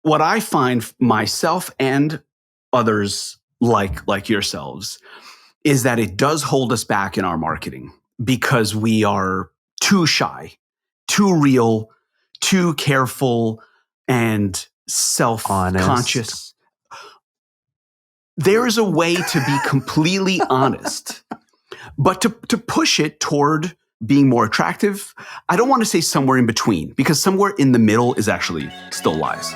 what I find myself and others like yourselves is that it does hold us back in our marketing because we are too shy, too real, too careful, and self-conscious. There is a way to be completely honest, but to push it toward being more attractive, I don't want to say somewhere in between, because somewhere in the middle is actually still lies.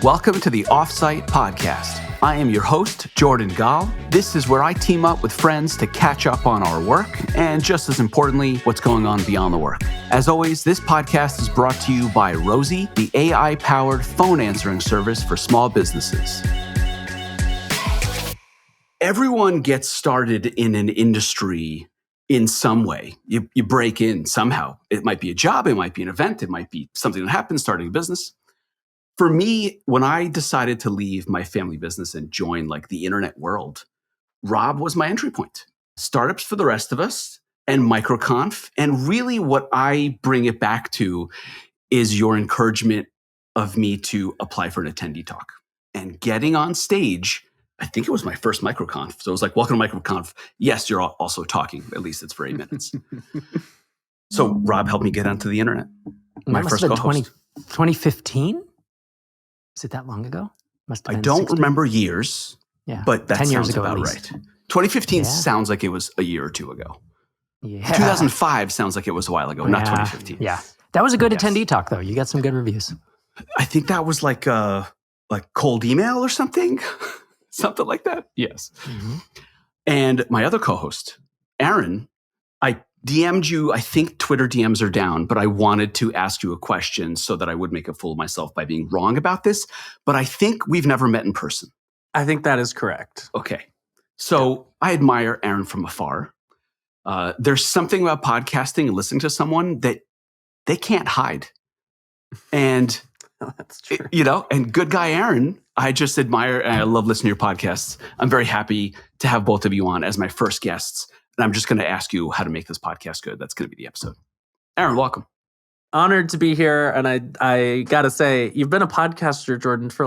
Welcome to the Offsite podcast. I am your host, Jordan Gall. This is where I team up with friends to catch up on our work and, just as importantly, what's going on beyond the work. As always, this podcast is brought to you by Rosie, the AI-powered phone answering service for small businesses. Everyone gets started in an industry in some way. You break in somehow. It might be a job, it might be an event, it might be something that happens, starting a business. For me, when I decided to leave my family business and join like the internet world, Rob was my entry point. Startups for the rest of us and MicroConf. And really what I bring it back to is your encouragement of me to apply for an attendee talk. And getting on stage, I think it was my first MicroConf. So it was like, welcome to MicroConf. Yes, you're also talking. At least it's for 8 minutes. So Rob helped me get onto the internet. My first co-host. 2015? Is it that long ago? Must have been I don't 16. remember years, but that 10 years sounds ago about right. 2015 sounds like it was a year or two ago. Yeah. 2005 sounds like it was a while ago, not 2015. Yeah. That was a good attendee talk, though. You got some good reviews. I think that was like cold email or something. Something like that. Yes. Mm-hmm. And my other co-host, Aaron, I DM'd you. I think Twitter DMs are down, but I wanted to ask you a question so that I would make a fool of myself by being wrong about this. But I think we've never met in person. I think that is correct. Okay. So I admire Aaron from afar. There's something about podcasting and listening to someone that they can't hide. And that's true. And good guy Aaron, I just admire and I love listening to your podcasts. I'm very happy to have both of you on as my first guests. And I'm just going to ask you how to make this podcast good. That's going to be the episode. Aaron, welcome. Honored to be here. And I got to say, you've been a podcaster, Jordan, for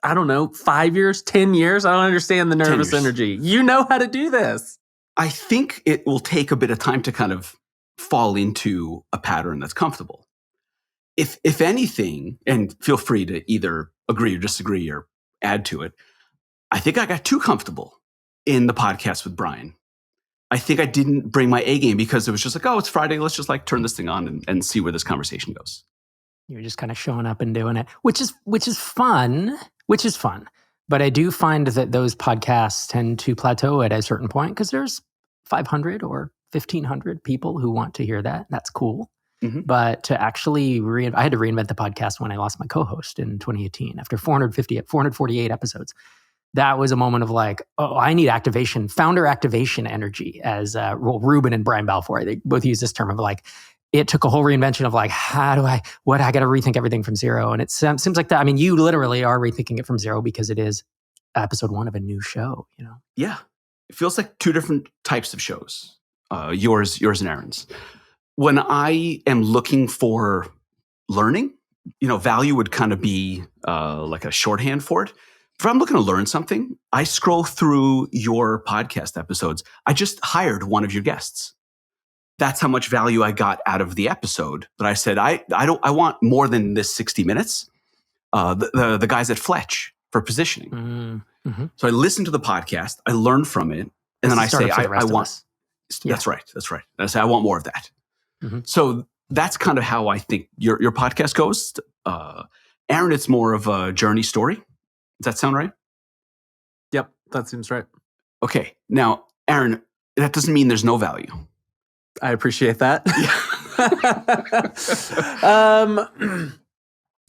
5 years, 10 years. I don't understand the nervous energy. You know how to do this. I think it will take a bit of time to kind of fall into a pattern that's comfortable. If anything, and feel free to either agree or disagree or add to it, I think I got too comfortable in the podcast with Brian. I think I didn't bring my A game because it was just like, oh, it's Friday. Let's just turn this thing on and see where this conversation goes. You're just kind of showing up and doing it, which is fun. But I do find that those podcasts tend to plateau at a certain point because there's 500 or 1,500 people who want to hear that. That's cool. Mm-hmm. But to actually, I had to reinvent the podcast when I lost my co-host in 2018 after 448 episodes. That was a moment of I need founder activation energy, as Ruben and Brian Balfour, they both use this term of it took a whole reinvention of I got to rethink everything from zero. And it seems like that. I mean, you literally are rethinking it from zero because it is episode 1 of a new show, Yeah. It feels like two different types of shows, yours and Aaron's. When I am looking for learning, value would kind of be like a shorthand for it. If I'm looking to learn something, I scroll through your podcast episodes. I just hired one of your guests. That's how much value I got out of the episode. But I said, I want more than this 60 minutes. The guys at Fletch for positioning. Mm-hmm. So I listen to the podcast, I learn from it, and then I say, I want. Yeah. That's right. And I say, I want more of that. Mm-hmm. So that's kind of how I think your podcast goes. Aaron, it's more of a journey story. Does that sound right? Yep, that seems right. Okay. Now, Aaron, that doesn't mean there's no value. I appreciate that.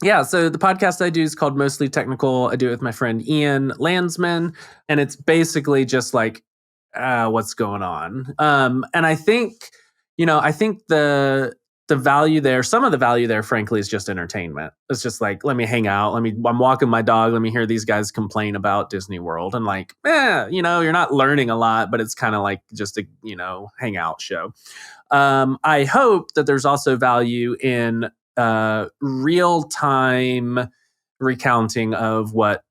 Yeah, so the podcast I do is called Mostly Technical. I do it with my friend Ian Landsman, and it's basically just what's going on. And I think the value there, some of the value there, frankly, is just entertainment. It's just let me hang out. I'm walking my dog. Let me hear these guys complain about Disney World. And you're not learning a lot, but it's kind of just a, hangout show. I hope that there's also value in real-time recounting of what,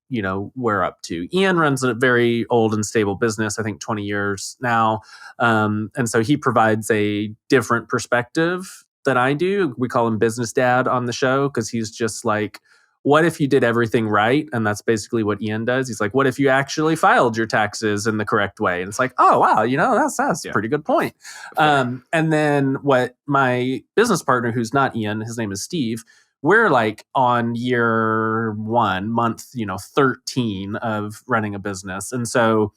we're up to. Ian runs a very old and stable business, I think 20 years now. And so he provides a different perspective than I do. We call him Business Dad on the show because he's just like, what if you did everything right? And that's basically what Ian does. He's like, what if you actually filed your taxes in the correct way? And it's like, oh, wow, that's a pretty good point. And then what my business partner, who's not Ian, his name is Steve, we're like on year 1, month, 13 of running a business. And so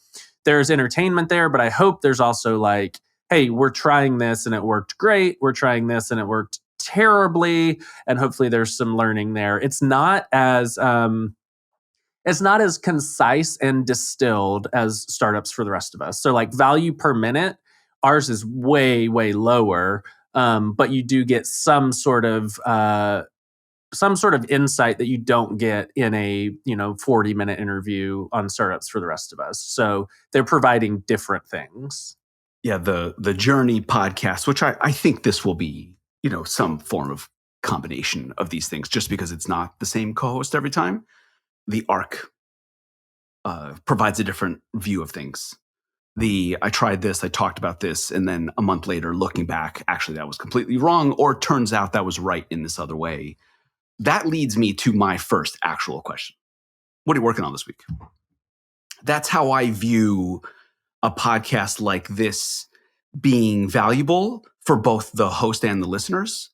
there's entertainment there, but I hope there's also like, hey, we're trying this and it worked great. We're trying this and it worked terribly. And hopefully there's some learning there. It's not as concise and distilled as startups for the rest of us. So like value per minute, ours is way, way lower. But you do get some sort of insight that you don't get in a 40-minute interview on startups for the rest of us. So they're providing different things. Yeah, the Journey podcast, which I think this will be, some form of combination of these things, just because it's not the same co-host every time. The Arc provides a different view of things. I tried this, I talked about this, and then a month later, looking back, actually that was completely wrong, or it turns out that was right in this other way. That leads me to my first actual question. What are you working on this week? That's how I view a podcast like this being valuable for both the host and the listeners.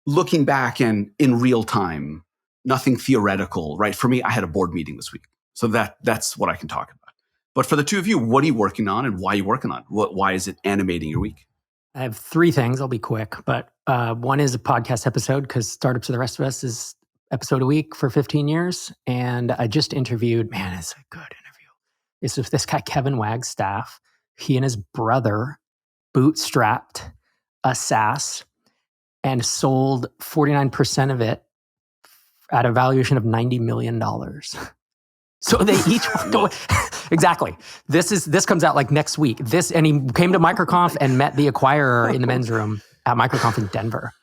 Looking back and in real time, nothing theoretical, right? For me, I had a board meeting this week. So that's what I can talk about. But for the two of you, what are you working on and why are you working on it? Why is it animating your week? I have 3 things. I'll be quick, but one is a podcast episode because Startups for the Rest of Us is episode a week for 15 years. And I just interviewed, man, it's a good interview. It's with this guy, Kevin Wagstaff. He and his brother bootstrapped a SaaS and sold 49% of it at a valuation of $90 million. So they each walked away. Exactly. This comes out like next week. And he came to MicroConf and met the acquirer in the men's room at MicroConf in Denver.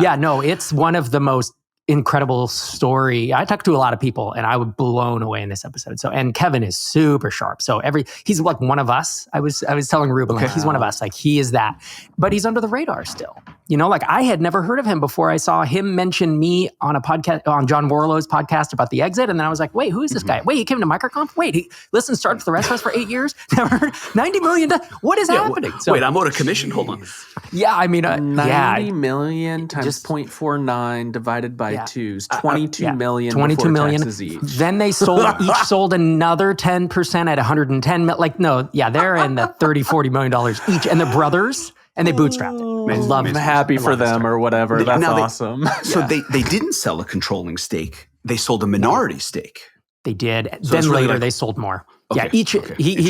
Yeah, no, it's one of the most incredible story. I talked to a lot of people and I was blown away in this episode. So, and Kevin is super sharp. So he's like one of us. I was telling Ruben, like he's one of us, like he is that, but he's under the radar still. Like I had never heard of him before. I saw him mention me on a podcast, on John Warlow's podcast about the exit. And then I was like, wait, who is this guy? Wait, he came to MicroConf? Wait, he started for the rest of us for 8 years? Never heard. $90 million. What is happening? Wait, I'm out of commission. Hold on. Yeah, I mean, 90 million times just 0.49 divided by 2 is 22 million. 22 million. Taxes each. Then they each sold another 10% at 110 million. Like, no, yeah, they're in the $30-40 million each, and they're brothers, and they bootstrapped it. I'm happy for them or whatever. That's awesome. So they didn't sell a controlling stake. They sold a minority stake. They did. So then really later they sold more. Okay, He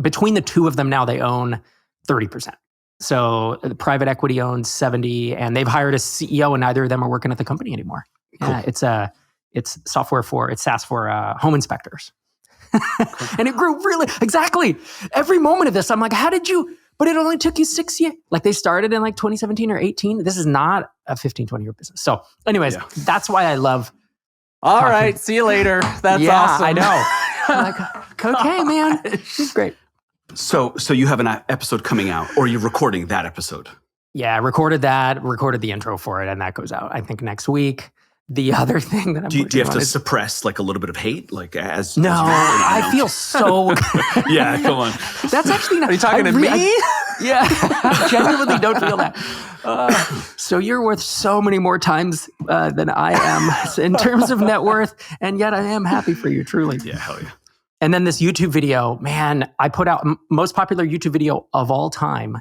between the two of them now they own 30%. So the private equity owns 70, and they've hired a CEO, and neither of them are working at the company anymore. Cool. Yeah, it's software it's SaaS for home inspectors. And it grew exactly. Every moment of this, I'm like, how did you? But it only took you 6 years. Like they started in like 2017 or 18. This is not a 15, 20-year business. So anyways, that's why I love. All right. See you later. That's awesome. I know. I'm like, okay, man. She's great. So you have an episode coming out, or you're recording that episode? Yeah, I recorded the intro for it, and that goes out, I think, next week. The other thing that do you have to suppress like a little bit of hate, like as no? I feel so. Yeah, come on. That's actually not. Are you talking to me? Yeah, I genuinely don't feel that. So you're worth so many more times than I am in terms of net worth, and yet I am happy for you, truly. Yeah, hell yeah. And then this YouTube video, man, I put out most popular YouTube video of all time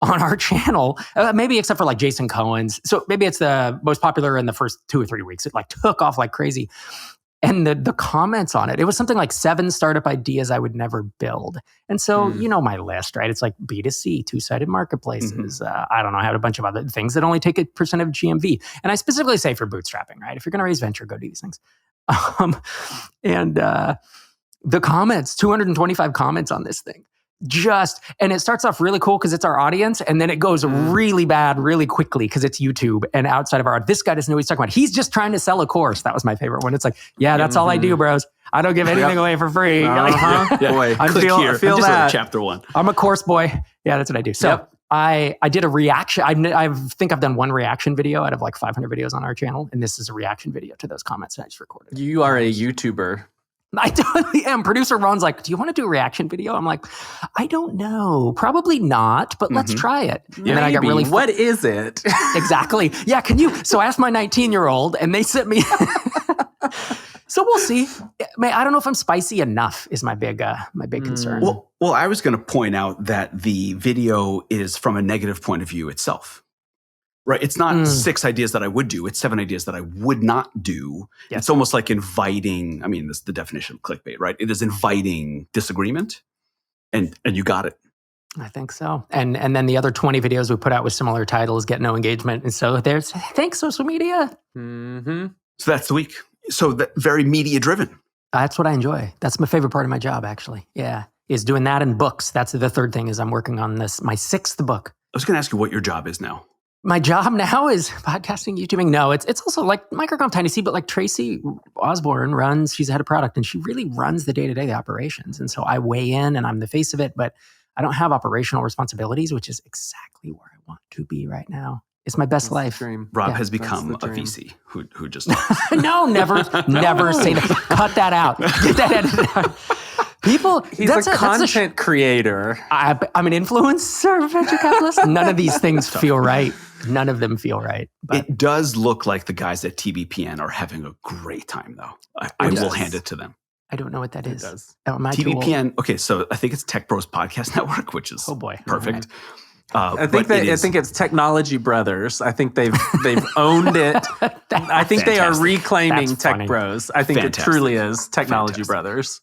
on our channel, maybe except for like Jason Cohen's. So maybe it's the most popular in the first 2 or 3 weeks. It like took off like crazy. And the comments on it was something like 7 startup ideas I would never build. And so, my list, right? It's like B2C, 2-sided marketplaces. I don't know, I had a bunch of other things that only take 1% of GMV. And I specifically say for bootstrapping, right? If you're going to raise venture, go do these things. The comments, 225 comments on this thing. and it starts off really cool because it's our audience, and then it goes really bad really quickly because it's YouTube and outside of this guy doesn't know what he's talking about. He's just trying to sell a course. That was my favorite one. It's like, yeah, that's all I do, bros. I don't give anything away for free. Boy, I feel that. Chapter 1. I'm a course boy. Yeah, that's what I do. So I did a reaction. I think I've done one reaction video out of like 500 videos on our channel, and this is a reaction video to those comments I just recorded. You are a YouTuber. I totally am. Producer Ron's like, do you want to do a reaction video? I'm like, I don't know. Probably not, but let's try it. And then I got really... What is it? Exactly. Yeah, can you... So I asked my 19-year-old, and they sent me... So we'll see. I don't know if I'm spicy enough is my big concern. Well, I was going to point out that the video is from a negative point of view itself. Right. It's not 6 ideas that I would do. It's 7 ideas that I would not do. Yes. It's almost like inviting. I mean, this is the definition of clickbait, right? It is inviting disagreement, and you got it. I think so. And then the other 20 videos we put out with similar titles get no engagement. And so there's thanks, social media. Mm-hmm. So that's the week. So very media driven. That's what I enjoy. That's my favorite part of my job, actually. Yeah. Is doing that and books. That's the third thing is I'm working on my 6th book. I was going to ask you what your job is now. My job now is podcasting, YouTubing. No, it's also like Microcom TinySeed, but like Tracy Osborne she's the head of product, and she really runs the day-to-day operations. And so I weigh in and I'm the face of it, but I don't have operational responsibilities, which is exactly where I want to be right now. It's my best life. Rob has become a VC who just... No, never say that. Cut that out. Get that edited out. He's a content creator. I'm an influencer, venture capitalist. None of these things feel right. None of them feel right. But it does look like the guys at TBPN are having a great time, though. I will hand it to them. I don't know what that is. It does. TBPN, okay, so I think it's Tech Bros Podcast Network, which is perfect. I think it's Technology Brothers. I think they've owned it. I think they are reclaiming Tech Bros. I think it truly is Technology Brothers.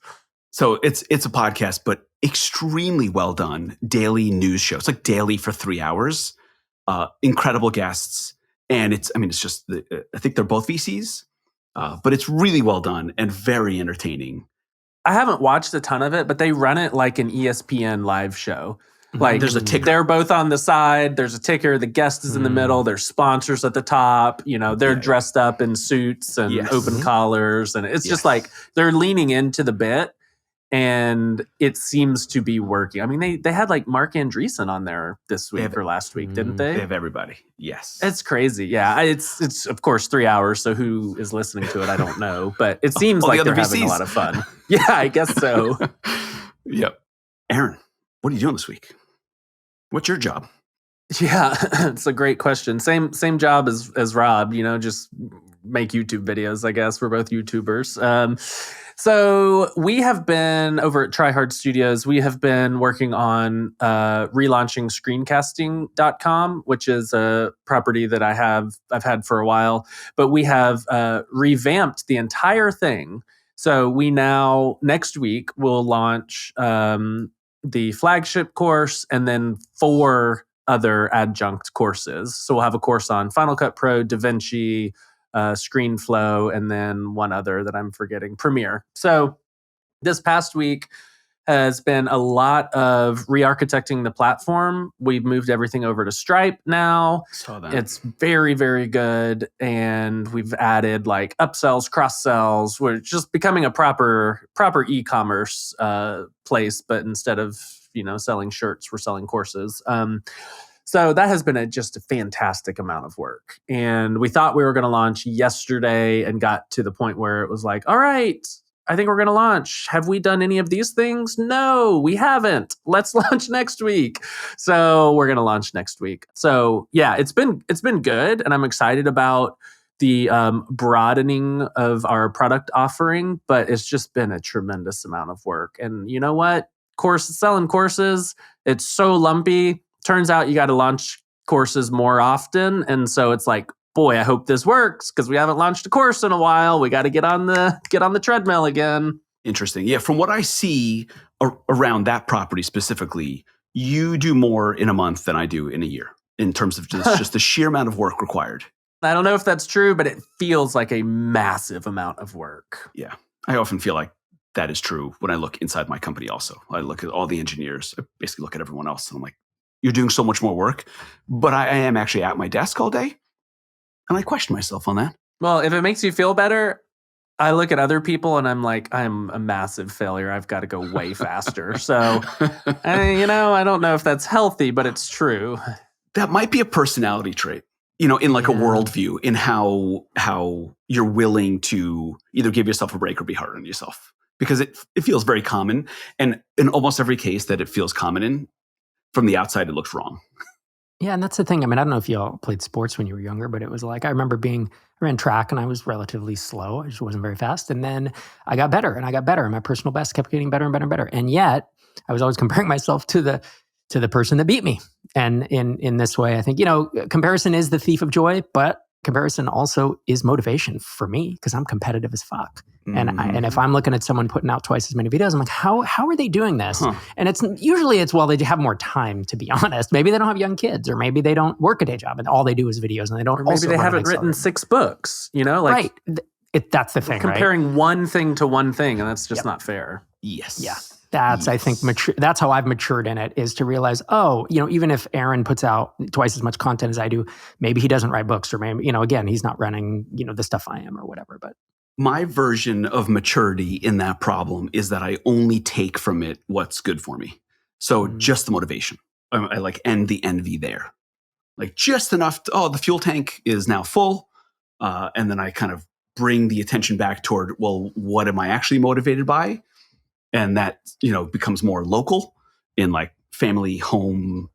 So it's a podcast, but extremely well done. Daily news show. It's like daily for 3 hours. Incredible guests, and it's just I think they're both VCs, but it's really well done and very entertaining. I haven't watched a ton of it, but they run it like an ESPN live show. Like there's a ticker. They're both on the side. There's a ticker. The guest is in the middle. There's sponsors at the top. They're dressed up in suits and open collars, and it's just like they're leaning into the bit. And it seems to be working. I mean, they had like Mark Andreessen on there this week or last week, didn't they? They have everybody. Yes. It's crazy. Yeah. It's of course 3 hours. So who is listening to it? I don't know. But it seems like they're having a lot of fun. Yeah, I guess so. Yep. Aaron, what are you doing this week? What's your job? Yeah, it's a great question. Same job as Rob, just make YouTube videos, I guess. We're both YouTubers. So we have been over at Try Hard Studios. We have been working on relaunching screencasting.com, which is a property that I've had for a while, but we have revamped the entire thing. So we now next week will launch the flagship course and then 4 other adjunct courses. So we'll have a course on Final Cut Pro, DaVinci, ScreenFlow, and then one other that I'm forgetting, Premiere. So this past week has been a lot of re-architecting the platform. We've moved everything over to Stripe now. Saw that. It's very, very good. And we've added like upsells, cross-sells. We're just becoming a proper e-commerce place, but instead of selling shirts, we're selling courses. So that has been just a fantastic amount of work. And we thought we were going to launch yesterday and got to the point where it was like, all right, I think we're going to launch. Have we done any of these things? No, we haven't. Let's launch next week. So we're going to launch next week. So yeah, it's been good. And I'm excited about the broadening of our product offering, but it's just been a tremendous amount of work. And you know what? Selling courses, it's so lumpy. Turns out you got to launch courses more often. And so it's like, boy, I hope this works because we haven't launched a course in a while. We got to get on the treadmill again. Interesting. Yeah. From what I see around that property specifically, you do more in a month than I do in a year in terms of just the sheer amount of work required. I don't know if that's true, but it feels like a massive amount of work. Yeah. I often feel like that is true when I look inside my company also. I look at all the engineers. I basically look at everyone else, and I'm like, you're doing so much more work, but I am actually at my desk all day. And I question myself on that. Well, if it makes you feel better, I look at other people and I'm like, I'm a massive failure. I've got to go way faster. So, I don't know if that's healthy, but it's true. That might be a personality trait, in like a worldview, in how you're willing to either give yourself a break or be hard on yourself. Because it feels very common. And in almost every case that it feels common in, from the outside, it looks wrong. Yeah, and that's the thing. I mean, I don't know if y'all played sports when you were younger, but it was like, I remember I ran track and I was relatively slow. I just wasn't very fast. And then I got better and I got better. And my personal best kept getting better and better and better. And yet I was always comparing myself to the person that beat me. And in this way, I think, comparison is the thief of joy, but comparison also is motivation for me because I'm competitive as fuck. Mm-hmm. And if I'm looking at someone putting out twice as many videos, I'm like, how are they doing this? Huh. And it's usually well, they have more time, to be honest. Maybe they don't have young kids, or maybe they don't work a day job and all they do is videos, and they don't. Or maybe they haven't written 6 books. Right. That's the thing. Comparing one thing to one thing, and that's just not fair. Yes. Yeah. That's, I think, that's how I've matured in it, is to realize, even if Aaron puts out twice as much content as I do, maybe he doesn't write books, or maybe, again, he's not running, the stuff I am or whatever. But my version of maturity in that problem is that I only take from it what's good for me. So just the motivation. I end the envy there. Like just enough, the fuel tank is now full. And then I kind of bring the attention back toward, well, what am I actually motivated by? And that, becomes more local in like family, home,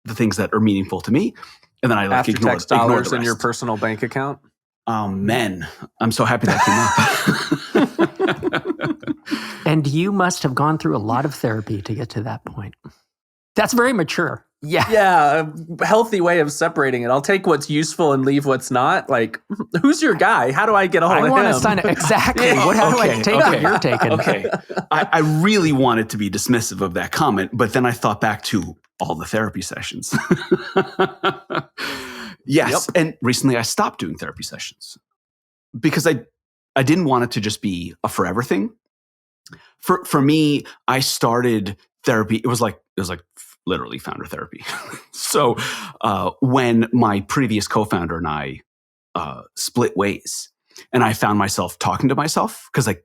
the things that are meaningful to me. And then I ignore dollars in your personal bank account. Man, I'm so happy that came up. And you must have gone through a lot of therapy to get to that point. That's very mature. Yeah. Yeah, a healthy way of separating it. I'll take what's useful and leave what's not. Like, who's your guy? How do I get a hold of him? I want to sign it. Exactly. Yeah. How do I take what you're taking? Okay. I really wanted to be dismissive of that comment, but then I thought back to all the therapy sessions. Yes. Yep. And recently I stopped doing therapy sessions because I didn't want it to just be a forever thing. For me, I started therapy. It was like literally founder therapy. So when my previous co-founder and I split ways, and I found myself talking to myself because I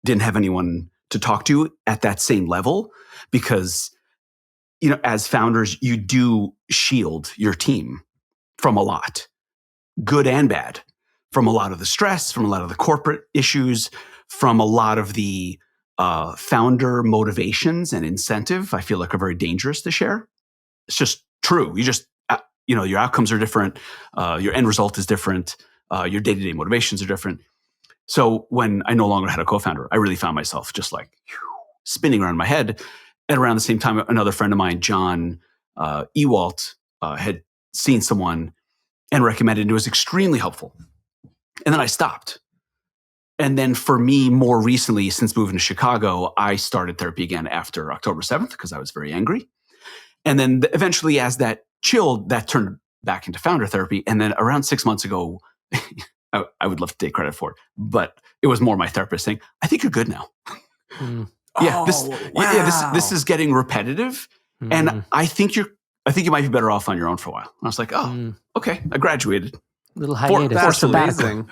didn't have anyone to talk to at that same level, because as founders, you do shield your team from a lot, good and bad, from a lot of the stress, from a lot of the corporate issues, from a lot of the founder motivations and incentive. I feel like are very dangerous to share. It's just true. You just, your outcomes are different. Your end result is different. Your day-to-day motivations are different. So when I no longer had a co-founder, I really found myself just like spinning around my head. And around the same time, another friend of mine, John Ewalt, had seen someone and recommended, and it was extremely helpful. And then I stopped. And then for me, more recently, since moving to Chicago, I started therapy again after October 7th because I was very angry. And then eventually, as that chilled, that turned back into founder therapy. And then around 6 months ago, I would love to take credit for it, but it was more my therapist saying, I think you're good now. Yeah, this is getting repetitive. And I think you might be better off on your own for a while. And I was like, okay, I graduated. Little hiatus. That's amazing.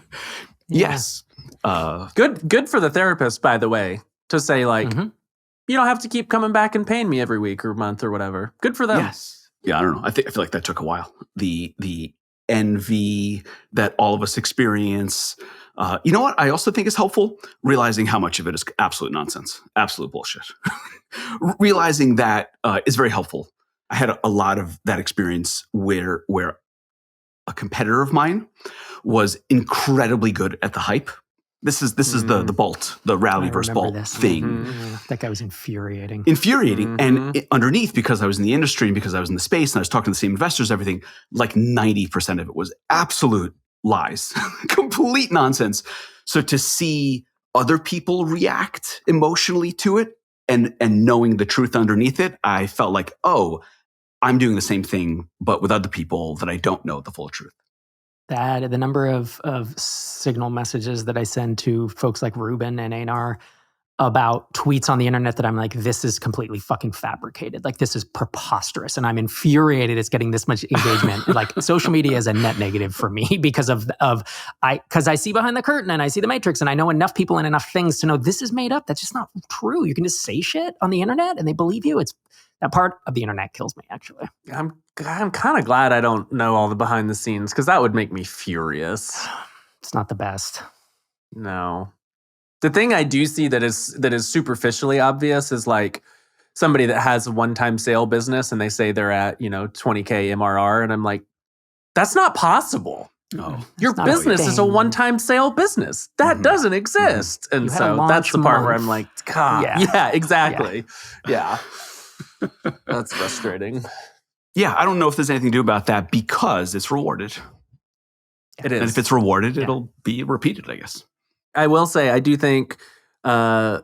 Yes. Good for the therapist, by the way, to say like, you don't have to keep coming back and paying me every week or month or whatever. Good for them. Yes. Yeah, I don't know. I feel like that took a while. The envy that all of us experience. You know what I also think is helpful? Realizing how much of it is absolute nonsense, absolute bullshit. Realizing that is very helpful. I had a lot of that experience where a competitor of mine was incredibly good at the hype. This is the Bolt, the rally versus Bolt thing. That guy was infuriating. And underneath, because I was in the industry and because I was in the space and I was talking to the same investors, everything, like 90% of it was absolute lies, complete nonsense. So to see other people react emotionally to it and knowing the truth underneath it, I felt like, I'm doing the same thing, but with other people that I don't know the full truth. That the number of signal messages that I send to folks like Ruben and Einar about tweets on the internet that I'm like, this is completely fucking fabricated. Like, this is preposterous. And I'm infuriated it's getting this much engagement. Like, social media is a net negative for me because because I see behind the curtain and I see the matrix and I know enough people and enough things to know this is made up. That's just not true. You can just say shit on the internet and they believe you. It's that part of the internet kills me, actually. I'm kind of glad I don't know all the behind the scenes because that would make me furious. It's not the best. No. The thing I do see that is superficially obvious is like somebody that has a one-time sale business and they say they're at, 20K MRR. And I'm like, that's not possible. Oh, Your business is a one-time sale business. That doesn't exist. And so that's the part where I'm like, God, yeah exactly. Yeah. That's frustrating. Yeah, I don't know if there's anything to do about that because it's rewarded. It is. And if it's rewarded, it'll be repeated, I guess. I will say, I do think, I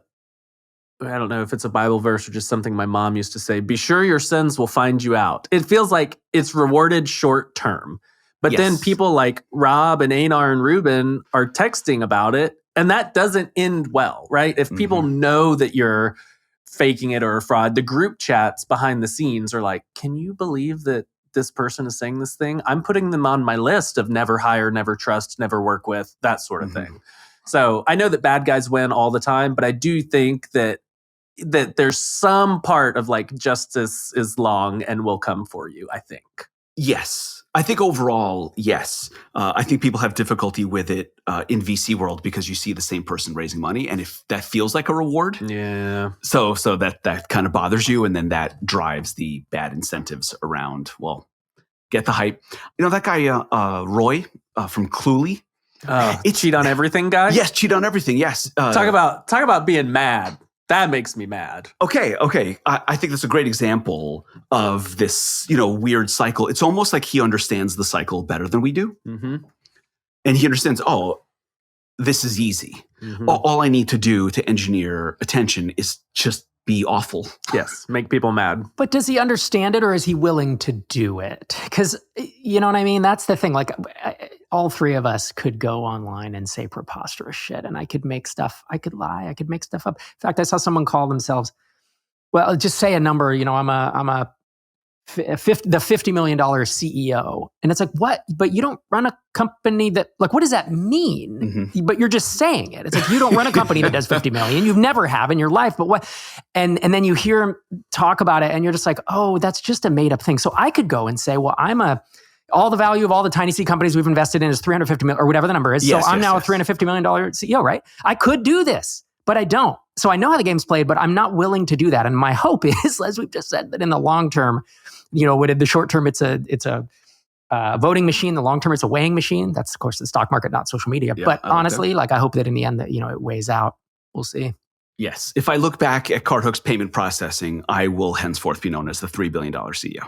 don't know if it's a Bible verse or just something my mom used to say, be sure your sins will find you out. It feels like it's rewarded short term. But then people like Rob and Einar and Ruben are texting about it, and that doesn't end well, right? If people know that you're faking it or a fraud, the group chats behind the scenes are like, can you believe that this person is saying this thing? I'm putting them on my list of never hire, never trust, never work with, that sort of thing. So I know that bad guys win all the time, but I do think that there's some part of like justice is long and will come for you, I think. Yes. I think overall, yes. I think people have difficulty with it in VC world because you see the same person raising money. And if that feels like a reward, so that kind of bothers you. And then that drives the bad incentives around, well, get the hype. That guy, Roy from Cluely. It's cheat on everything guy? Yes, cheat on everything, yes. Talk about being mad. That makes me mad. Okay. I think that's a great example of this, weird cycle. It's almost like he understands the cycle better than we do. Mm-hmm. And he understands, this is easy. Mm-hmm. All I need to do to engineer attention is just be awful. Yes, make people mad. But does he understand it or is he willing to do it? Because, you know what I mean? That's the thing. Like, all three of us could go online and say preposterous shit, and I could make stuff, I could lie, I could make stuff up. In fact, I saw someone call themselves, well, just say a number, I'm the $50 million CEO. And it's like, what? But you don't run a company that, like, what does that mean? Mm-hmm. But you're just saying it. It's like, you don't run a company that does 50 million. You've never have in your life, but what? And then you hear him talk about it and you're just like, oh, that's just a made up thing. So I could go and say, well, all the value of all the TinySeed companies we've invested in is 350 million or whatever the number is. So I'm now a $350 million CEO, right? I could do this, but I don't. So I know how the game's played, but I'm not willing to do that. And my hope is, as we've just said, that in the long term, in the short term, it's a voting machine. The long term, it's a weighing machine. That's, of course, the stock market, not social media. Yeah, but honestly, I hope that in the end, that it weighs out. We'll see. Yes. If I look back at Cardhook's payment processing, I will henceforth be known as the $3 billion CEO.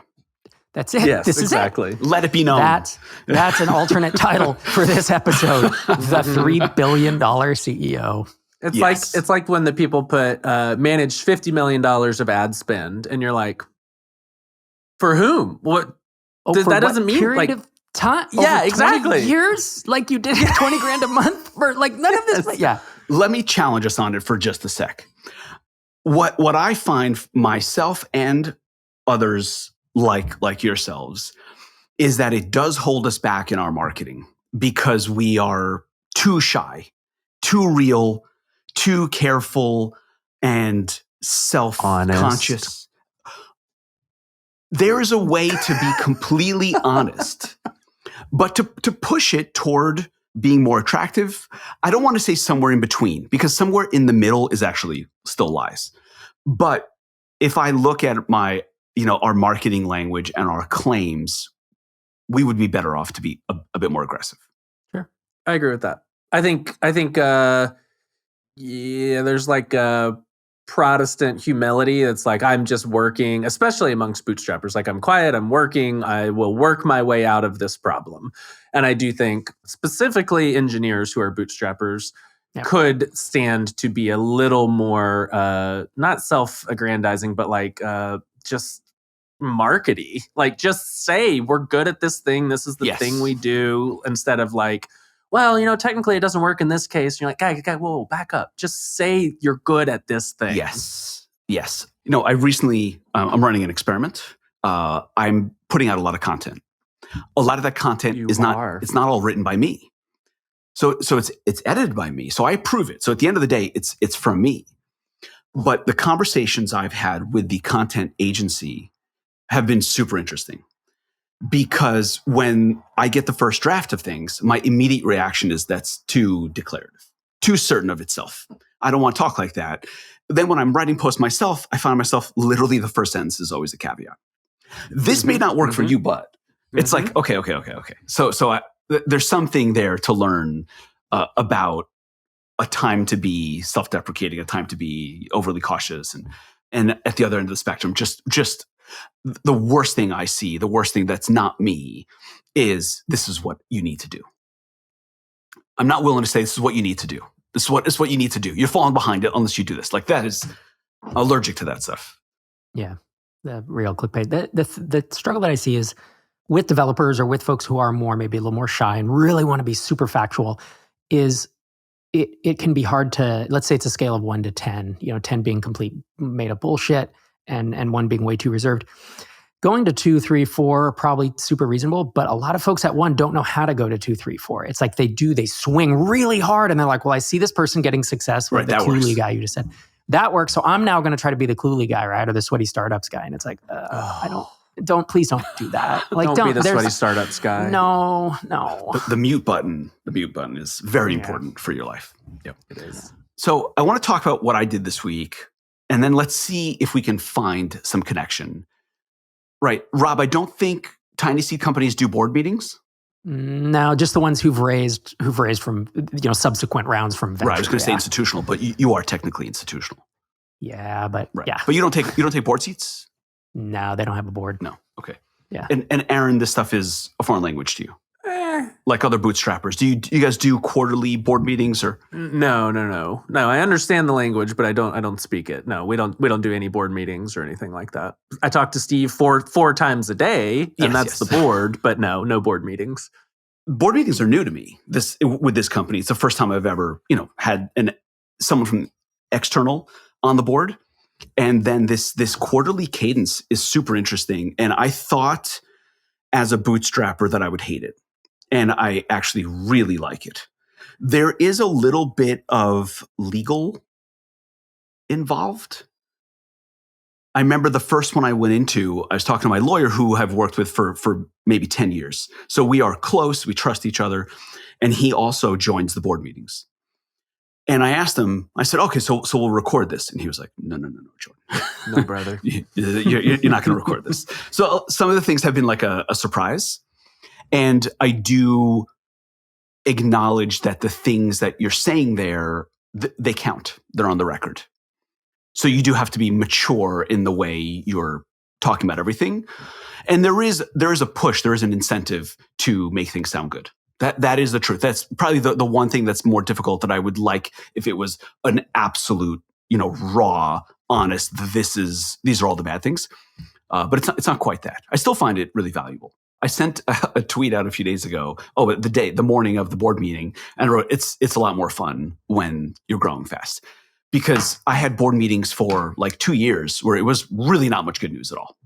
That's it. Yes, this exactly. is it. Let it be known. That's an alternate title for this episode. The $3 billion CEO. It's like when the people put manage $50 million of ad spend, and you're like, for whom? What? That doesn't mean period of time. Yeah, over exactly. 20 years, like you did $20,000 a month for like none of this. Yeah. Let me challenge us on it for just a sec. What I find myself and others like yourselves is that it does hold us back in our marketing because we are too shy, too real, too careful, and self-conscious. There is a way to be completely honest, but to push it toward being more attractive, I don't want to say somewhere in between, because somewhere in the middle is actually still lies. But if I look at our marketing language and our claims, we would be better off to be a bit more aggressive. Sure. I agree with that. I think there's like a Protestant humility. It's like, I'm just working, especially amongst bootstrappers. Like, I'm quiet, I'm working, I will work my way out of this problem. And I do think specifically engineers who are bootstrappers could stand to be a little more, not self-aggrandizing, but like just markety. Like, just say, we're good at this thing. This is the thing we do, instead of like, well, technically it doesn't work in this case. And you're like, guy, whoa, back up. Just say you're good at this thing. Yes. I recently, I'm running an experiment. I'm putting out a lot of content. A lot of that content it's not all written by me. So it's edited by me. So I approve it. So at the end of the day, it's from me. But the conversations I've had with the content agency have been super interesting, because when I get the first draft of things, my immediate reaction is that's too declarative, too certain of itself. I don't want to talk like that. But then when I'm writing posts myself, I find myself literally the first sentence is always a caveat. This may not work for you, but it's like, okay. So there's something there to learn about a time to be self-deprecating, a time to be overly cautious, and at the other end of the spectrum, just the worst thing I see, the worst thing that's not me, is this is what you need to do. I'm not willing to say this is what you need to do. This is what you need to do. You're falling behind it unless you do this. Like, that is allergic to that stuff. Yeah, the real clickbait. The struggle that I see is with developers or with folks who are maybe a little more shy and really want to be super factual, is it can be hard to, let's say it's a scale of 1 to 10, 10 being complete made up bullshit and 1 being way too reserved. Going to 2, 3, 4, probably super reasonable, but a lot of folks at 1 don't know how to go to 2, 3, 4. It's like they swing really hard and they're like, well, I see this person getting success with the Cluely guy you just said. That works. So I'm now going to try to be the Cluely guy, right? Or the sweaty startups guy. And it's like, please don't do that. Like, don't be the sweaty startups guy. No. The mute button is very important for your life. Yep, it is. So I want to talk about what I did this week, and then let's see if we can find some connection. Right, Rob, I don't think TinySeed companies do board meetings. No, just the ones who've raised from subsequent rounds from venture. Right, I was going to say institutional, but you are technically institutional. Yeah, but yeah. But you don't take board seats? No, they don't have a board. No. Okay. Yeah. And Aaron, this stuff is a foreign language to you. Like other bootstrappers. Do you guys do quarterly board meetings or? No. I understand the language, but I don't speak it. No, we don't do any board meetings or anything like that. I talk to Steve four times a day, and that's the board, but no board meetings. Board meetings are new to me. With this company, it's the first time I've ever, had someone from external on the board. And then this quarterly cadence is super interesting. And I thought as a bootstrapper that I would hate it. And I actually really like it. There is a little bit of legal involved. I remember the first one I went into, I was talking to my lawyer who I've worked with for maybe 10 years. So we are close, we trust each other. And he also joins the board meetings. And I asked him, I said, okay, so we'll record this. And he was like, no, Jordan. No, brother. You're not going to record this. So some of the things have been like a surprise. And I do acknowledge that the things that you're saying there, they count. They're on the record. So you do have to be mature in the way you're talking about everything. And there is a push, there is an incentive to make things sound good. That is the truth. That's probably the one thing that's more difficult that I would like if it was an absolute, raw, honest, these are all the bad things. But it's not quite that. I still find it really valuable. I sent a tweet out a few days ago. The morning of the board meeting, and I wrote, it's a lot more fun when you're growing fast, because I had board meetings for like 2 years where it was really not much good news at all.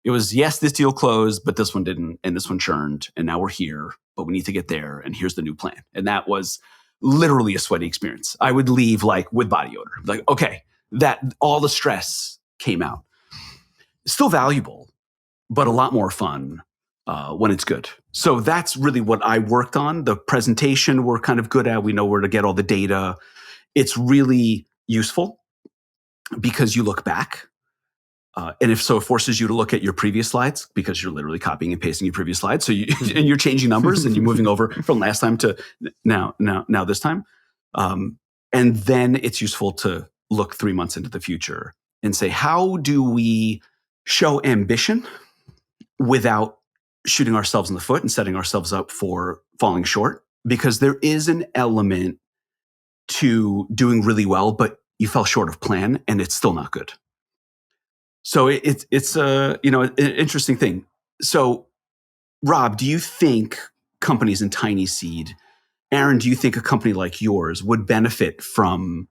It was, yes, this deal closed, but this one didn't, and this one churned, and now we're here, but we need to get there, and here's the new plan. And that was literally a sweaty experience. I would leave like with body odor. Like, okay, that all the stress came out. Still valuable, but a lot more fun when it's good. So that's really what I worked on. The presentation we're kind of good at. We know where to get all the data. It's really useful because you look back. And if so, it forces you to look at your previous slides because you're literally copying and pasting your previous slides. So and you're changing numbers and you're moving over from last time to now this time. And then it's useful to look 3 months into the future and say, how do we show ambition without shooting ourselves in the foot and setting ourselves up for falling short? Because there is an element to doing really well, but you fell short of plan and it's still not good. So it's an interesting thing. So, Rob, do you think companies in TinySeed Aaron, do you think a company like yours would benefit from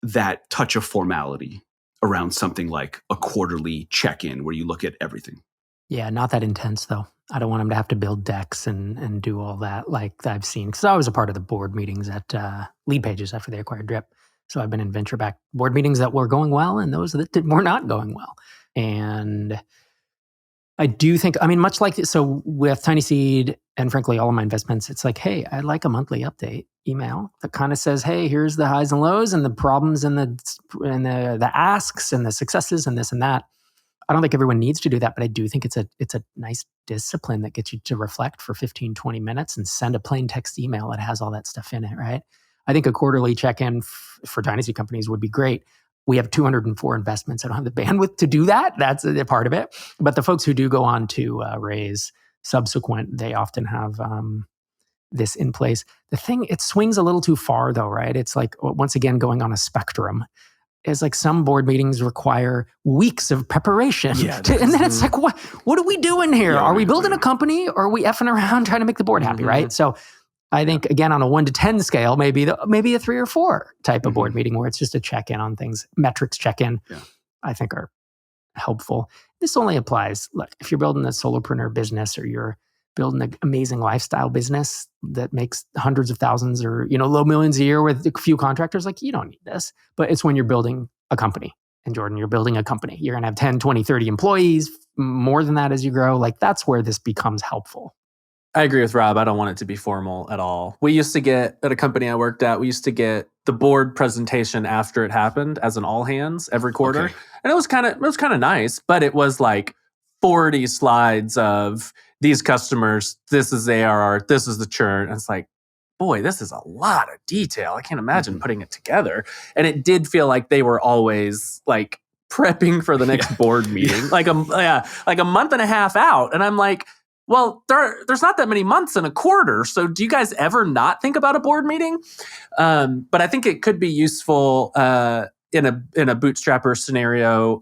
that touch of formality around something like a quarterly check-in where you look at everything? Yeah, not that intense though. I don't want them to have to build decks and do all that like I've seen. Because I was a part of the board meetings at Lead Pages after they acquired Drip. So I've been in venture-backed board meetings that were going well and those that were not going well. And I do think, I mean, much like, so with TinySeed and frankly, all of my investments, it's like, hey, I'd like a monthly update email that kind of says, hey, here's the highs and lows and the problems and the asks and the successes and this and that. I don't think everyone needs to do that, but I do think it's a nice discipline that gets you to reflect for 15, 20 minutes and send a plain text email that has all that stuff in it, right? I think a quarterly check-in for TinySeed companies would be great. We have 204 investments. I don't have the bandwidth to do that. That's a part of it. But the folks who do go on to raise subsequent, they often have this in place. The thing, it swings a little too far though, right? It's like, once again, going on a spectrum. It's like some board meetings require weeks of preparation. Yeah, And then it's like, what are we doing here? Are we building a company or are we effing around trying to make the board happy, right? So I think, again, on a 1 to 10 scale, maybe a 3 or 4 type of board meeting where it's just a check-in on things, metrics check-in, I think are helpful. This only applies, look, if you're building a solopreneur business or you're building an amazing lifestyle business that makes hundreds of thousands or, low millions a year with a few contractors, like you don't need this. But it's when you're building a company. And Jordan, you're building a company. You're going to have 10, 20, 30 employees, more than that as you grow. Like that's where this becomes helpful. I agree with Rob. I don't want it to be formal at all. We used to get, at a company I worked at, we used to get the board presentation after it happened as an all hands every quarter. Okay. And it was kind of nice, but it was like 40 slides of these customers, this is ARR, this is the churn. And it's like, boy, this is a lot of detail. I can't imagine putting it together. And it did feel like they were always like prepping for the next board meeting, like a month and a half out. And I'm like, well, there's not that many months in a quarter. So do you guys ever not think about a board meeting? But I think it could be useful in a bootstrapper scenario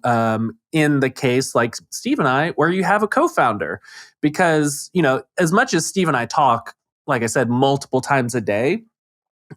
in the case like Steve and I, where you have a co-founder. Because, as much as Steve and I talk, like I said, multiple times a day,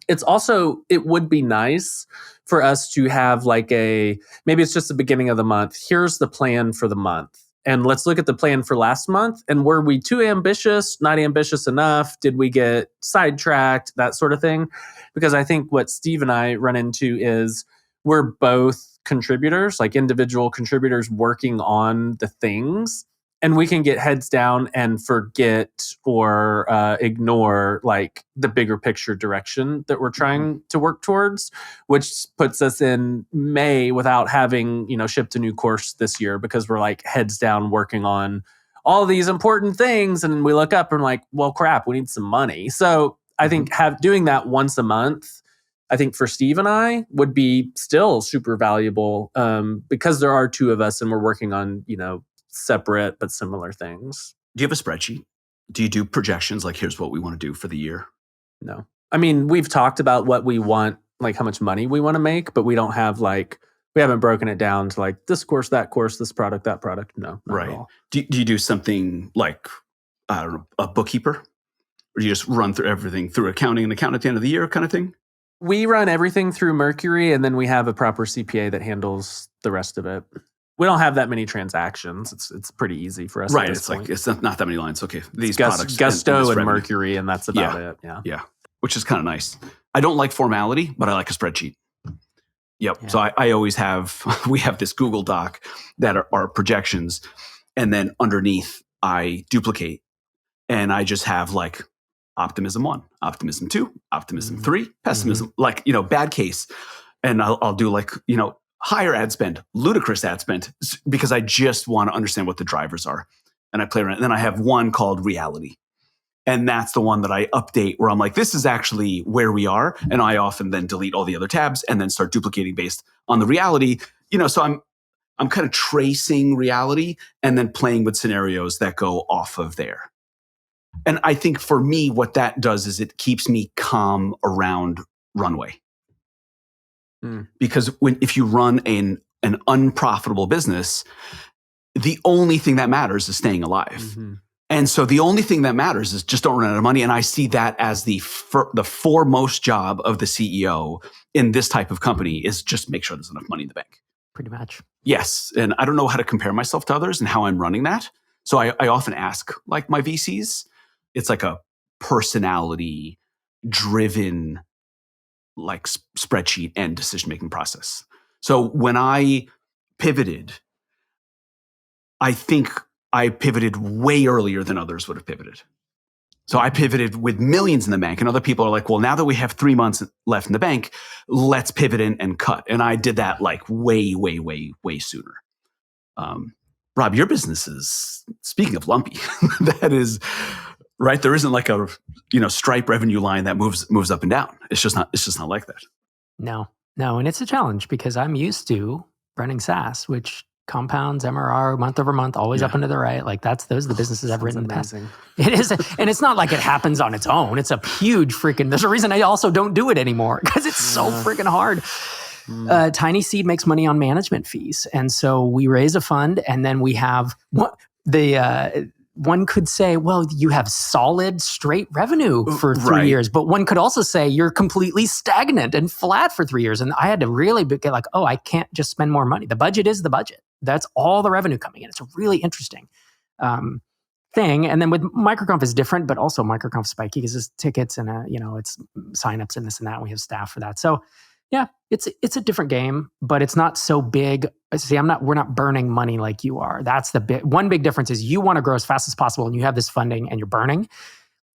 it would be nice for us to have like maybe it's just the beginning of the month. Here's the plan for the month. And let's look at the plan for last month. And were we too ambitious, not ambitious enough? Did we get sidetracked? That sort of thing. Because I think what Steve and I run into is we're both contributors, like individual contributors working on the things. And we can get heads down and forget or ignore like the bigger picture direction that we're trying to work towards, which puts us in May without having, shipped a new course this year because we're like heads down working on all these important things. And we look up and like, well, crap, we need some money. So I think doing that once a month, I think for Steve and I would be still super valuable because there are 2 of us and we're working on, separate but similar things. Do you have a spreadsheet? Do you do projections like here's what we want to do for the year? No. I mean, we've talked about what we want, like how much money we want to make, but we don't have we haven't broken it down to like this course, that course, this product, that product. No, not Right. at all. Do you do something like a bookkeeper? Or do you just run through everything through accounting and account at the end of the year kind of thing? We run everything through Mercury and then we have a proper CPA that handles the rest of it. We don't have that many transactions. It's pretty easy for us. Right. At this It's point. like, it's not that many lines. Okay. These Gus- products. Gusto and revenue. Mercury, and that's about it. Yeah. Yeah. Which is kind of nice. I don't like formality, but I like a spreadsheet. Yep. Yeah. So I always we have this Google Doc that are projections. And then underneath I duplicate and I just have like optimism 1, optimism 2, optimism 3, pessimism, like, bad case. And I'll do like, higher ad spend, ludicrous ad spend, because I just want to understand what the drivers are. And I play around. And then I have one called reality. And that's the one that I update where I'm like, this is actually where we are. And I often then delete all the other tabs and then start duplicating based on the reality. So I'm kind of tracing reality and then playing with scenarios that go off of there. And I think for me, what that does is it keeps me calm around runway. Because if you run an unprofitable business, the only thing that matters is staying alive. And so the only thing that matters is just don't run out of money. And I see that as the foremost job of the CEO in this type of company is just make sure there's enough money in the bank. Pretty much. Yes. And I don't know how to compare myself to others and how I'm running that. So I often ask like my VCs, it's like a personality driven like spreadsheet and decision-making process. So when I pivoted, I think I pivoted way earlier than others would have pivoted. So I pivoted with millions in the bank, and other people are like, well, now that we have 3 months left in the bank, let's pivot and cut. And I did that like way sooner. Rob, your business is, speaking of lumpy, that is right. There isn't like a, Stripe revenue line that moves up and down. It's just not like that. No. And it's a challenge because I'm used to running SaaS, which compounds MRR month over month, always up and to the right. Like those are the businesses I've written in the past. It is. And it's not like it happens on its own. It's a huge there's a reason I also don't do it anymore because it's so freaking hard. TinySeed makes money on management fees. And so we raise a fund and then we have one could say, well, you have solid straight revenue for 3 years, but one could also say you're completely stagnant and flat for 3 years. And I had to really get like, oh, I can't just spend more money. The budget is the budget. That's all the revenue coming in. It's a really interesting thing. And then with MicroConf is different, but also MicroConf spiky because it's tickets and it's signups and this and that. And we have staff for that. So yeah, it's a different game, but it's not so big. See, we're not burning money like you are. That's one big difference is you want to grow as fast as possible and you have this funding and you're burning.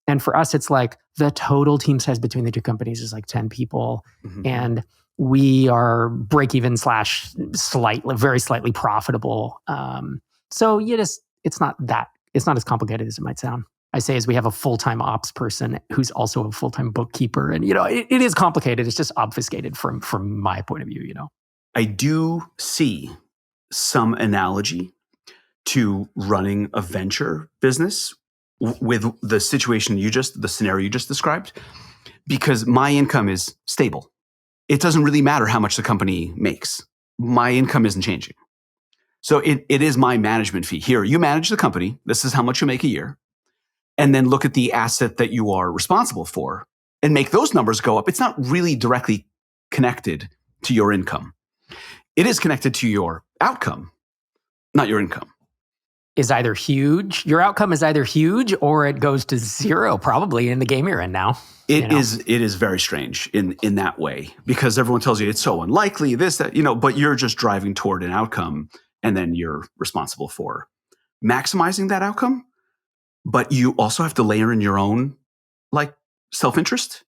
And for us, it's like the total team size between the two companies is like 10 people. Mm-hmm. And we are break even / very slightly profitable. So it's not as complicated as it might sound. I say is we have a full-time ops person who's also a full-time bookkeeper. And, it is complicated. It's just obfuscated from my point of view, I do see some analogy to running a venture business with the scenario you just described, because my income is stable. It doesn't really matter how much the company makes. My income isn't changing. So it is my management fee. Here, you manage the company. This is how much you make a year. And then look at the asset that you are responsible for and make those numbers go up. It's not really directly connected to your income. It is connected to your outcome, not your income. Is either huge. Your outcome is either huge or it goes to zero, probably in the game you're in now. It is very strange in that way because everyone tells you it's so unlikely, this, that, but you're just driving toward an outcome and then you're responsible for maximizing that outcome. But you also have to layer in your own like self-interest.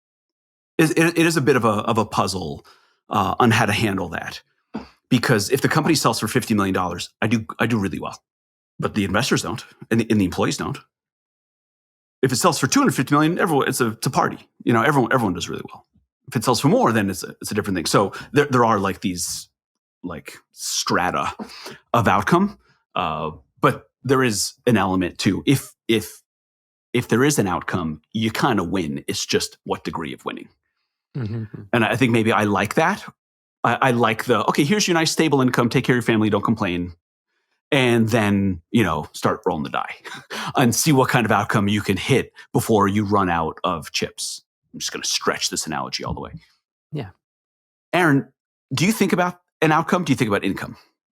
It is a bit of a puzzle on how to handle that. Because if the company sells for $50 million, I do really well. But the investors don't, and the employees don't. If it sells for $250 million, it's a party. Everyone does really well. If it sells for more, then it's a different thing. So there are like these like strata of outcome, but there is an element too. If there is an outcome, you kind of win. It's just what degree of winning. Mm-hmm. And I think maybe I like that. I like okay, here's your nice stable income. Take care of your family. Don't complain. And then, start rolling the die and see what kind of outcome you can hit before you run out of chips. I'm just going to stretch this analogy all the way. Yeah. Aaron, do you think about an outcome? Do you think about income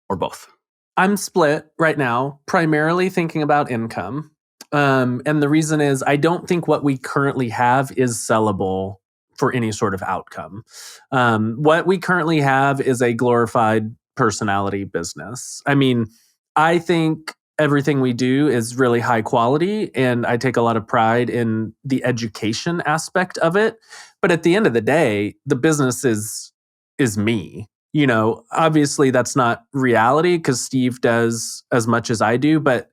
or both? I'm split right now, primarily thinking about income. And the reason is I don't think what we currently have is sellable for any sort of outcome. What we currently have is a glorified personality business. I mean, I think everything we do is really high quality, and I take a lot of pride in the education aspect of it. But at the end of the day, the business is me. Obviously that's not reality because Steve does as much as I do. But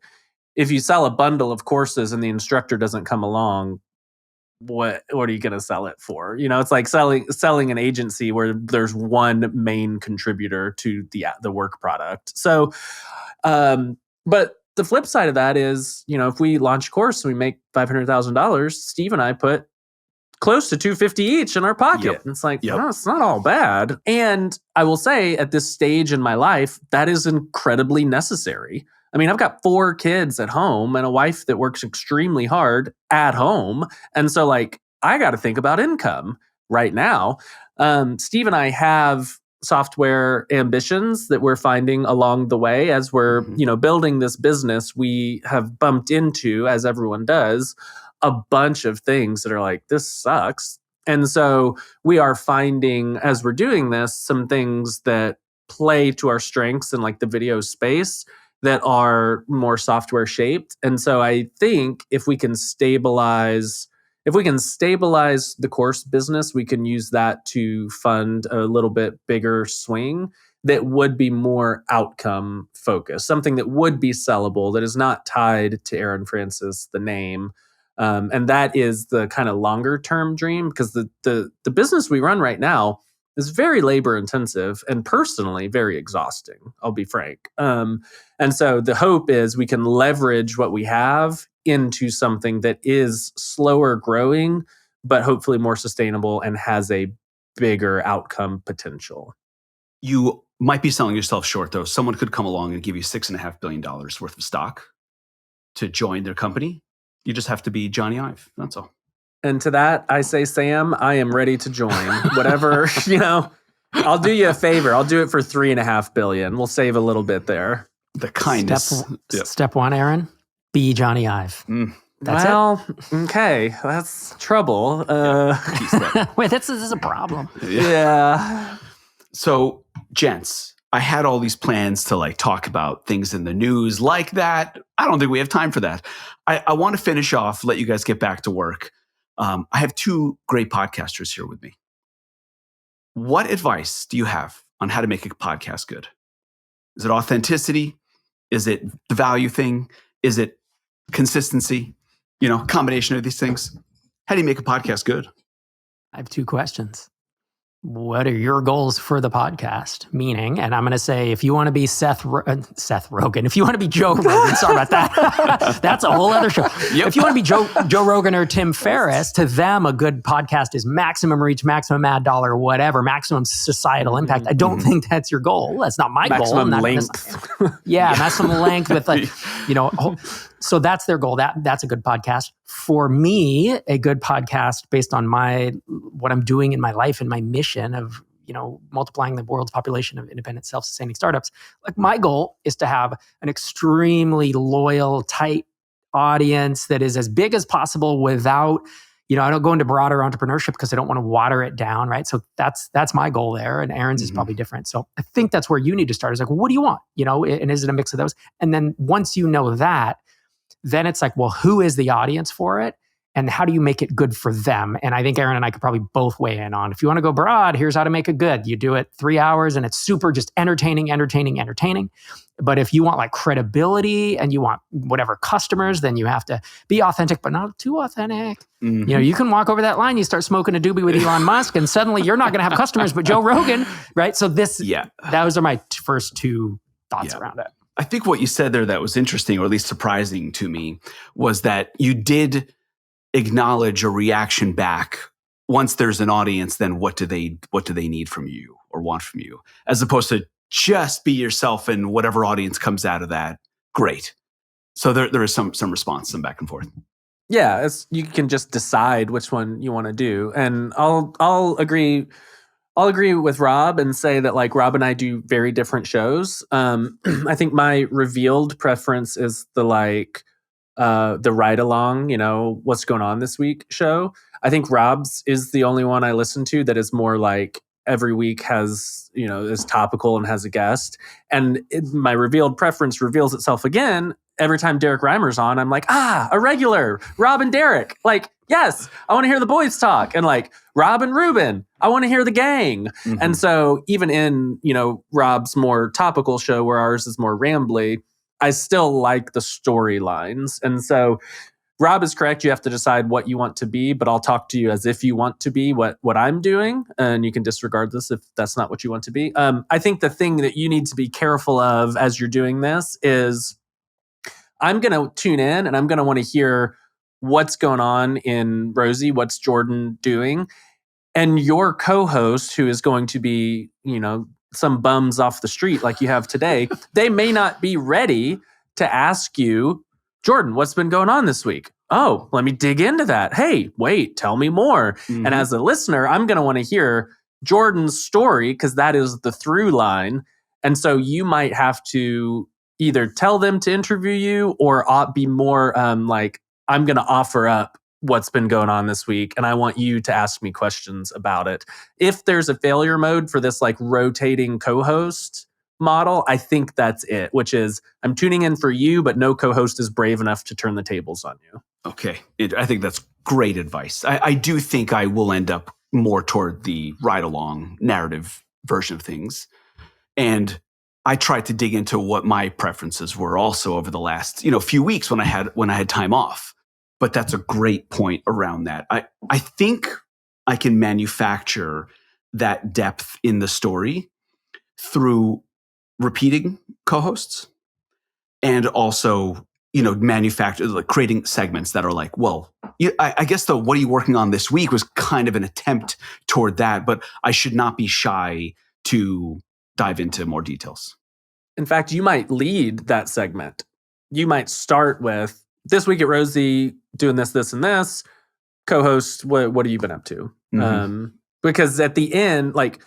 if you sell a bundle of courses and the instructor doesn't come along, what are you going to sell it for? It's like selling an agency where there's one main contributor to the work product. So, but the flip side of that is, if we launch a course and we make $500,000, Steve and I put close to $250 each in our pocket. Yep. And it's like, no, it's not all bad. And I will say at this stage in my life, that is incredibly necessary. I mean, I've got 4 kids at home and a wife that works extremely hard at home. And so like, I got to think about income right now. Steve and I have software ambitions that we're finding along the way as we're, building this business. We have bumped into, as everyone does, a bunch of things that are like, this sucks. And so we are finding, as we're doing this, some things that play to our strengths in like the video space that are more software shaped. And so I think if we can stabilize the course business, we can use that to fund a little bit bigger swing that would be more outcome focused, something that would be sellable, that is not tied to Aaron Francis, the name. And that is the kind of longer term dream, because the business we run right now is very labor intensive and personally very exhausting, I'll be frank. And so the hope is we can leverage what we have into something that is slower growing, but hopefully more sustainable and has a bigger outcome potential. You might be selling yourself short, though. Someone could come along and give you $6.5 billion worth of stock to join their company. You just have to be Johnny Ive. That's all. And to that, I say, Sam, I am ready to join. Whatever, I'll do you a favor. I'll do it for $3.5 billion. We'll save a little bit there. The kindness. Step one, Aaron, be Johnny Ive. That's it. Okay, that's trouble. Wait, this is a problem. Yeah. So, gents, I had all these plans to like talk about things in the news like that. I don't think we have time for that. I want to finish off, let you guys get back to work. I have 2 great podcasters here with me. What advice do you have on how to make a podcast good? Is it authenticity? Is it the value thing? Is it consistency? Combination of these things. How do you make a podcast good? I have 2 questions. What are your goals for the podcast? Meaning, and I'm going to say, if you want to be Seth Rogen, if you want to be Joe Rogan, sorry about that. That's a whole other show. Yep. If you want to be Joe Rogan or Tim Ferriss, to them, a good podcast is maximum reach, maximum ad dollar, whatever, maximum societal impact. I don't think that's your goal. That's not my maximum goal. Length. Maximum length with so that's their goal. That's a good podcast. For me, a good podcast based on what I'm doing in my life and my mission of, multiplying the world's population of independent, self-sustaining startups. Like, my goal is to have an extremely loyal, tight audience that is as big as possible without, I don't go into broader entrepreneurship because I don't want to water it down, right? So that's my goal there. And Aaron's is probably different. So I think that's where you need to start. Is like, what do you want? And is it a mix of those? And then once you know that, then it's like, well, who is the audience for it? And how do you make it good for them? And I think Aaron and I could probably both weigh in on, if you want to go broad, here's how to make it good. You do it 3 hours and it's super just entertaining. But if you want like credibility and you want whatever customers, then you have to be authentic, but not too authentic. You can walk over that line, you start smoking a doobie with Elon Musk, and suddenly you're not going to have customers, but Joe Rogan, right? So those are my first 2 thoughts around it. I think what you said there that was interesting, or at least surprising to me, was that you did acknowledge a reaction back. Once there's an audience, then what do they need from you or want from you, as opposed to just be yourself and whatever audience comes out of that, great. So there is some response, some back and forth. Yeah, you can just decide which one you want to do, and I'll agree. I'll agree with Rob and say that like Rob and I do very different shows. I think my revealed preference is the ride along, what's going on this week show. I think Rob's is the only one I listen to that is more like every week has, is topical and has a guest. And my revealed preference reveals itself again every time Derek Reimer's on. I'm like, a regular, Rob and Derek. Like, yes, I want to hear the boys talk. And like Rob and Ruben, I want to hear the gang. And so even in, Rob's more topical show where ours is more rambly, I still like the storylines. And so Rob is correct. You have to decide what you want to be, but I'll talk to you as if you want to be what I'm doing. And you can disregard this if that's not what you want to be. I think the thing that you need to be careful of as you're doing this is I'm going to tune in and I'm going to want to hear what's going on in Rosie, what's Jordan doing. And your co-host, who is going to be, some bums off the street like you have today, they may not be ready to ask you, Jordan, what's been going on this week? Oh, let me dig into that. Hey, wait, tell me more. Mhm. And as a listener, I'm going to want to hear Jordan's story because that is the through line. And so you might have to either tell them to interview you or be more like, I'm going to offer up what's been going on this week and I want you to ask me questions about it. If there's a failure mode for this like rotating co-host model, I think that's it, which is I'm tuning in for you, but no co-host is brave enough to turn the tables on you. Okay. I think that's great advice. I do think I will end up more toward the ride-along narrative version of things. And I tried to dig into what my preferences were also over the last, few weeks when I had time off. But that's a great point around that. I think I can manufacture that depth in the story through repeating co-hosts and also, creating segments that are like, well, I guess the what are you working on this week was kind of an attempt toward that, but I should not be shy to dive into more details. In fact, you might lead that segment. You might start with this week at Rosie doing this, this, and this. Co-host, what have you been up to? Mm-hmm. Because at the end, like,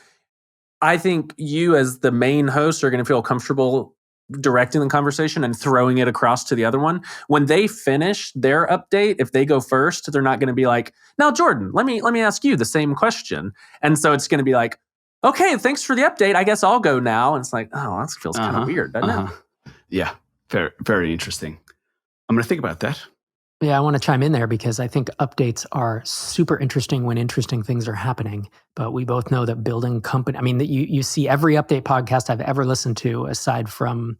I think you as the main host are going to feel comfortable directing the conversation and throwing it across to the other one. When they finish their update, if they go first, they're not going to be like, now Jordan, let me ask you the same question. And so it's going to be like, okay, thanks for the update. I guess I'll go now. And it's like, oh, that feels kind of weird, doesn't it? Yeah, very, very interesting. I'm going to think about that. Yeah, I want to chime in there because I think updates are super interesting when interesting things are happening. But we both know that building company, you see every update podcast I've ever listened to, aside from,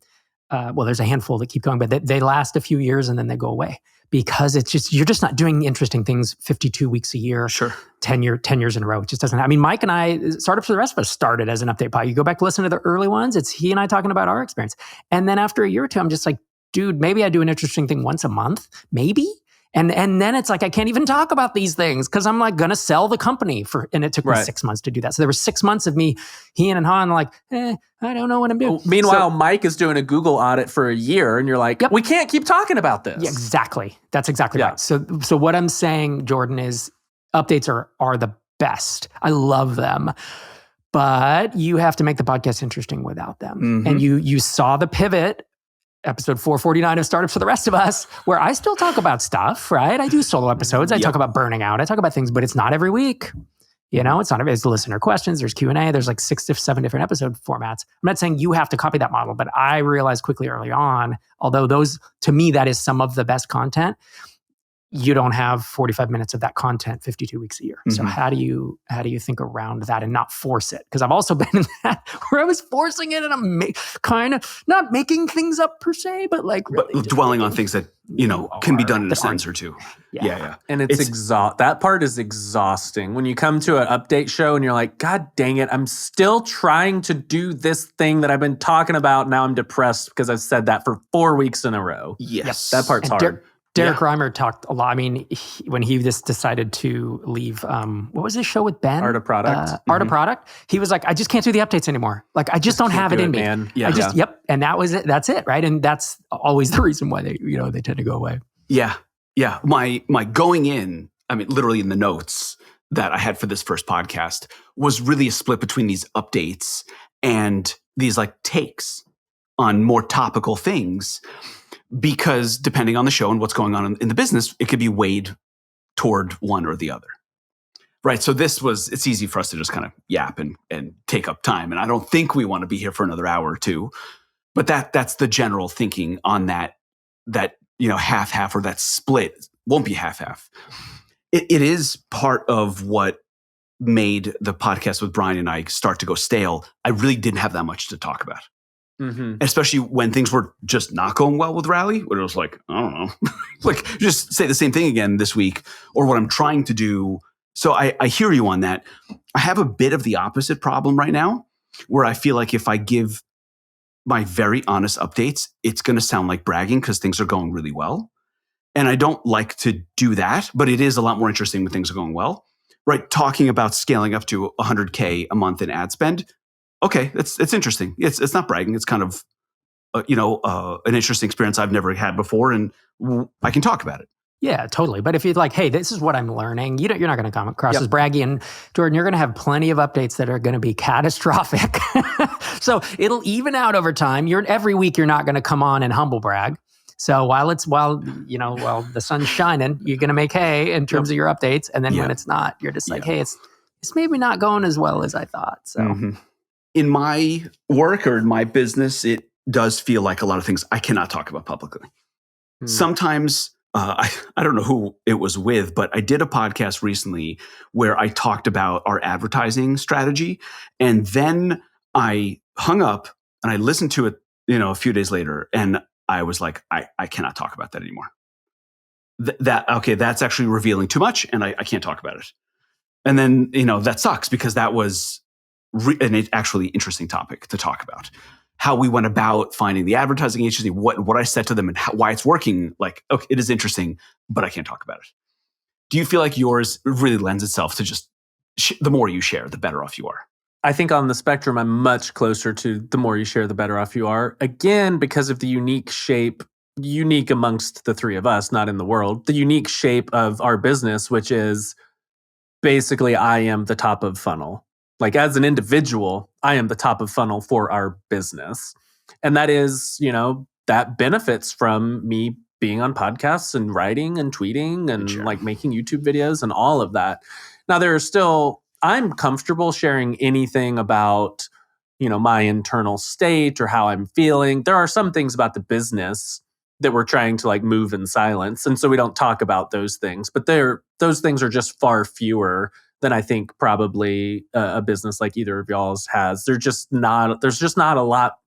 there's a handful that keep going, but they last a few years and then they go away because you're just not doing interesting things 52 weeks a year, sure, 10 years in a row. It just doesn't. Mike and I, Startups for the Rest of Us started as an update pod. You go back to listen to the early ones, it's he and I talking about our experience. And then after a year or two, I'm just like, dude, maybe I do an interesting thing once a month, maybe. And then it's like, I can't even talk about these things because I'm like going to sell the company and it took me 6 months to do that. So there were 6 months of me, Han and Han, like, I don't know what I'm doing. Meanwhile, Mike is doing a Google audit for a year and you're like, we can't keep talking about this. Yeah, exactly. That's exactly right. So what I'm saying, Jordan, is updates are the best. I love them. But you have to make the podcast interesting without them. Mm-hmm. And you saw the pivot, episode 449 of Startups for the Rest of Us, where I still talk about stuff, right? I do solo episodes. I talk about burning out. I talk about things, but it's not every week. It's not every, it's listener questions. There's Q&A. There's like 6 to 7 different episode formats. I'm not saying you have to copy that model, but I realized quickly early on, although those, to me, that is some of the best content, you don't have 45 minutes of that content 52 weeks a year. Mm-hmm. So how do you think around that and not force it? Because I've also been in that where I was forcing it and I'm kind of not making things up per se, but like really dwelling on things that can be done in a sense or two. Yeah. And it's that part is exhausting. When you come to an update show and you're like, God dang it, I'm still trying to do this thing that I've been talking about. Now I'm depressed because I've said that for 4 weeks in a row. Yes. That part's hard. Derek Reimer talked a lot. When he just decided to leave, what was his show with Ben? Art of Product. Art of Product. He was like, I just can't do the updates anymore. Like, I just don't have it in me. Man. And that was it. That's it, right? And that's always the reason why they tend to go away. Yeah. My going in, literally in the notes that I had for this first podcast was really a split between these updates and these like takes on more topical things. Because depending on the show and what's going on in the business, it could be weighed toward one or the other. Right. So it's easy for us to just kind of yap and take up time. And I don't think we want to be here for another hour or two. But that's the general thinking on that half or that split won't be half. It is part of what made the podcast with Brian and I start to go stale. I really didn't have that much to talk about. Mm-hmm. Especially when things were just not going well with Rally, where it was like, I don't know, like just say the same thing again this week, or what I'm trying to do. So I hear you on that. I have a bit of the opposite problem right now, where I feel like if I give my very honest updates, it's going to sound like bragging because things are going really well. And I don't like to do that, but it is a lot more interesting when things are going well. Right. Talking about scaling up to 100K a month in ad spend. Okay, it's interesting. It's not bragging. It's kind of an interesting experience I've never had before, and I can talk about it. Yeah, totally. But if you're like, hey, this is what I'm learning, you're not going to come across as braggy. And Jordan, you're going to have plenty of updates that are going to be catastrophic. So it'll even out over time. Every week you're not going to come on and humble brag. So while the sun's shining, you're going to make hay in terms of your updates. And then when it's not, you're just like, hey, it's maybe not going as well as I thought. So in my work or in my business, it does feel like a lot of things I cannot talk about publicly. Sometimes I don't know who it was with, but I did a podcast recently where I talked about our advertising strategy. And then I hung up and I listened to it, a few days later. And I was like, I cannot talk about that anymore. That's actually revealing too much and I can't talk about it. And then, that sucks because that was an actually interesting topic to talk about. How we went about finding the advertising agency, what I said to them and why it's working. Like, okay, it is interesting, but I can't talk about it. Do you feel like yours really lends itself to just the more you share, the better off you are? I think on the spectrum, I'm much closer to the more you share, the better off you are. Again, because of the unique amongst the three of us, not in the world, the unique shape of our business, which is basically I am the top of funnel. Like as an individual, I am the top of funnel for our business. And that is, that benefits from me being on podcasts and writing and tweeting and like making YouTube videos and all of that. Now I'm comfortable sharing anything about, my internal state or how I'm feeling. There are some things about the business that we're trying to like move in silence. And so we don't talk about those things, but those things are just far fewer than I think probably a business like either of y'all's has. There's just not a lot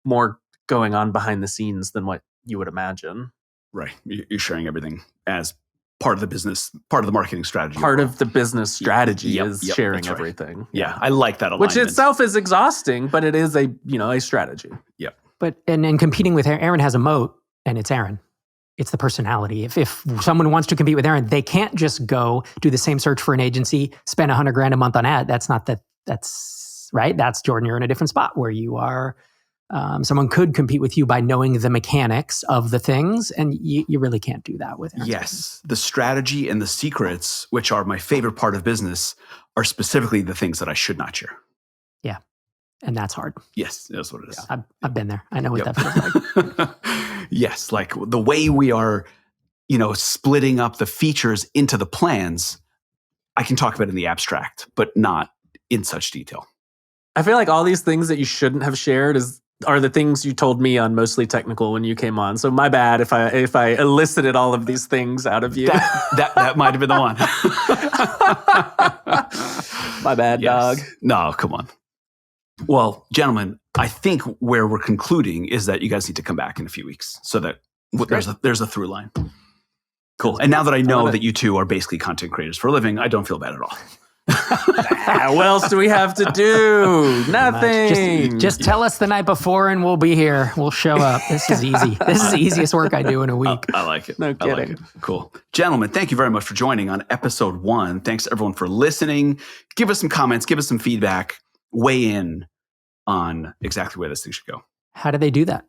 more going on behind the scenes than what you would imagine. Right. You're sharing everything as part of the business, part of the marketing strategy. Part of the business strategy is sharing right. everything. Yeah. I like that alignment. Which itself is exhausting, but it is a strategy. Yeah. But, and competing with Aaron has a moat and it's Aaron. It's the personality. If someone wants to compete with Aaron, they can't just go do the same search for an agency, spend $100,000 a month on ad. That's right. That's Jordan. You're in a different spot where you are. Someone could compete with you by knowing the mechanics of the things, and you really can't do that with Aaron's business. The strategy and the secrets, which are my favorite part of business, are specifically the things that I should not share. Yeah, and that's hard. Yes, that's what it is. I've been there. I know what that feels like. Yes, like the way we are, splitting up the features into the plans, I can talk about it in the abstract, but not in such detail. I feel like all these things that you shouldn't have shared are the things you told me on Mostly Technical when you came on. So my bad if I elicited all of these things out of you. That might have been the one. My bad, dog. No, come on. Well, gentlemen, I think where we're concluding is that you guys need to come back in a few weeks so that there's a through line. Cool. And now that I know that you two are basically content creators for a living, I don't feel bad at all. What else do we have to do? Nothing. Just tell us the night before and we'll be here. We'll show up. This is easy. This is the easiest work I do in a week. I like it. No kidding. I like it. Cool. Gentlemen, thank you very much for joining on episode 1. Thanks everyone for listening. Give us some comments. Give us some feedback. Weigh in on exactly where this thing should go. How do they do that?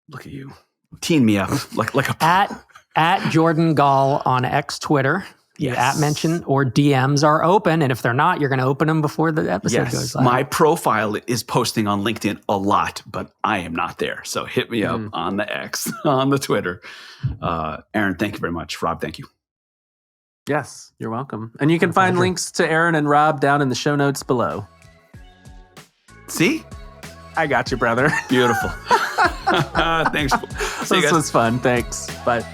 Look at you. Teeing me up like a... At Jordan Gall on X Twitter. Yes. At mention or DMs are open. And if they're not, you're going to open them before the episode goes live. My profile is posting on LinkedIn a lot, but I am not there. So hit me up on the X, on the Twitter. Aaron, thank you very much. Rob, thank you. Yes, you're welcome. And you can find links to Aaron and Rob down in the show notes below. See? I got you, brother. Beautiful. Thanks. This was fun. Thanks. Bye.